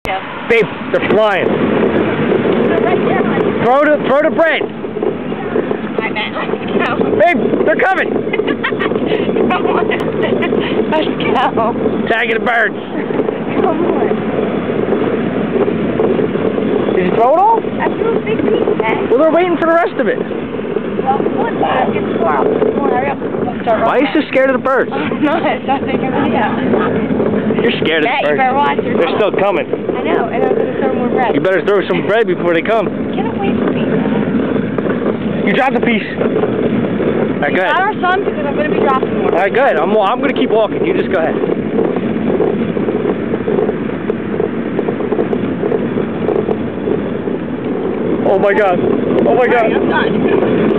go. Babe, they're flying. They're right there, honey. Throw the bread. Alright, Matt, let's go. Babe, they're coming. Come on. Let's go. Tagging the birds. Come on. Did you throw it all? I threw a big piece, Matt. Well, they're waiting for the rest of it. Well, one, get the squirrel. Come on, hurry up. Let's start Why are you so scared of the birds? No, it's not taking me out. You're scared of Matt, the birds. you better watch yourself. They're still coming. I know, and I'm going to throw more bread. You better throw some bread before they come. Get away from me. You dropped a piece. All right, go ahead. Not our son, because I'm going to be dropping more. All right, go ahead. I'm going to keep walking. You just go ahead. Oh my God. Oh my God. I'm done.